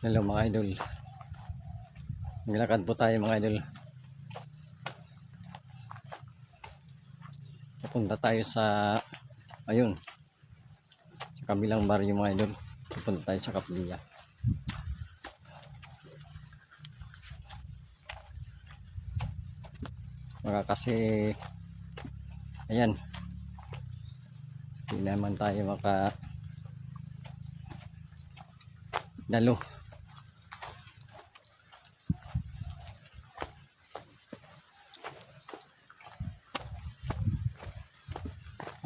Hello mga idol. Maglakad po tayo mga idol. Pupunta tayo sa ayun, sa kabilang baryo mga idol. Pupunta tayo sa Kapilya. Baka kasi ayan, hindi naman tayo maka dalo.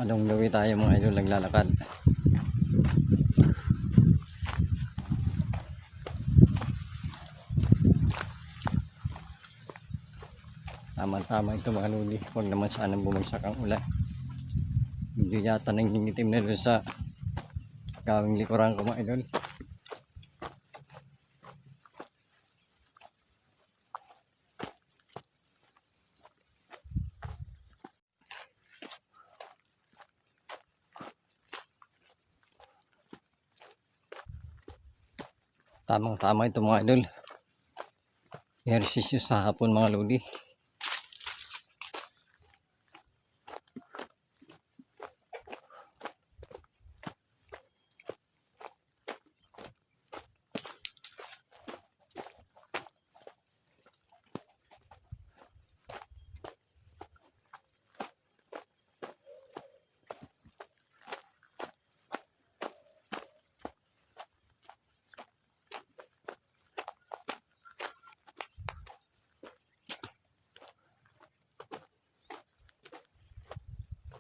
Anong gawi tayo mga idol naglalakad. Tama-tama ito mga luli. Huwag naman sanang bumagsak ang ulan. Hindi yata nangingitim na doon sa gawing likuran ko mga idol. Tamang-tama ito mga idol. Ehersisyo sa hapon mga lodi.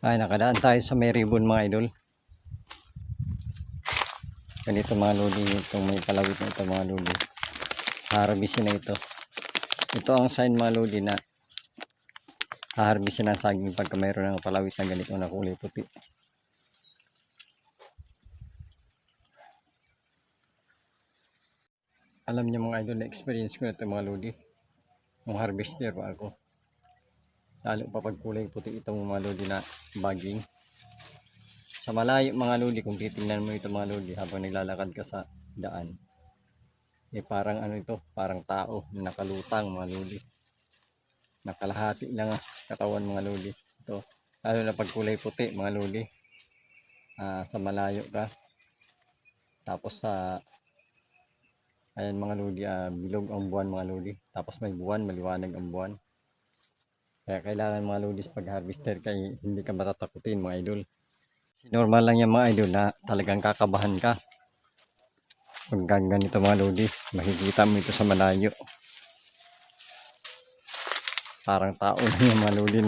Ay, nakadaan tayo sa may ribbon mga idol. Ganito mga lodi, itong may palawit na ito mga lodi. Harvestin na ito. Ito ang sign mga lodi na harvestin na saging pagka mayroon ng palawit na ganito na kulay puti. Alam niyo mga idol, na experience ko na ito mga lodi. Yung harvester pa ako. Lalo pa pag kulay puti itong mga lodi na baging. Sa malayo mga lodi, kung titingnan mo ito mga lodi habang naglalakad ka sa daan, eh parang ano ito, parang tao na nakalutang mga lodi. Nakalahati lang katawan mga lodi. Ito, lalo na pag kulay puti mga lodi. Sa malayo ka. Tapos sa ayan mga lodi, bilog ang buwan mga lodi. Tapos may buwan, maliwanag ang buwan. Kaya kailangan mga lodi sa pag-harvester kay hindi ka matatakutin mga idol. Normal lang yan mga idol na talagang kakabahan ka. Pag ganito mga lodi, makikita mo ito sa malayo. Parang tao na yung mga lodi,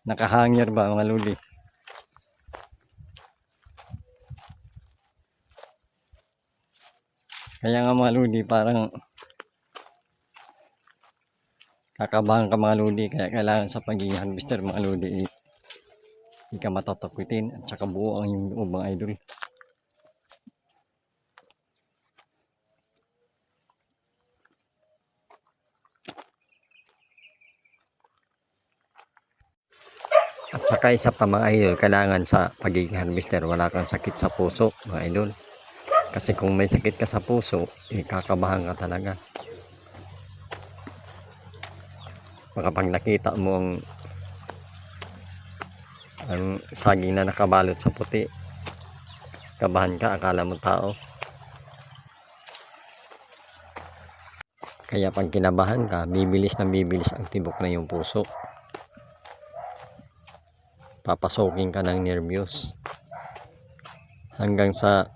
nakahangir ba mga lodi. Kaya nga mga lodi, parang kakabahan ka mga lodi. Kaya kailangan sa pagiging harvester mga lodi, hindi ka matatakutin at saka buo ang yung loob mga idol. At saka isa pa mga idol, kailangan sa pagiging harvester wala kang sakit sa puso mga idol. Kasi kung may sakit ka sa puso, kakabahan ka talaga. Baka pag nakita mo ang saging na nakabalot sa puti, kabahan ka, akala mo tao. Kaya pag kinabahan ka, bibilis na bibilis ang tibok na yung puso. Papasokin ka ng nervyos. Hanggang sa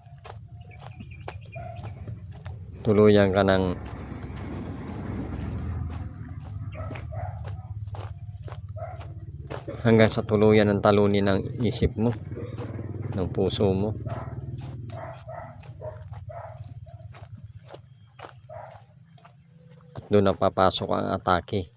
tuluyan ka ng tuluyan ng talunin ng isip mo, ng puso mo. At doon na papasok ang atake.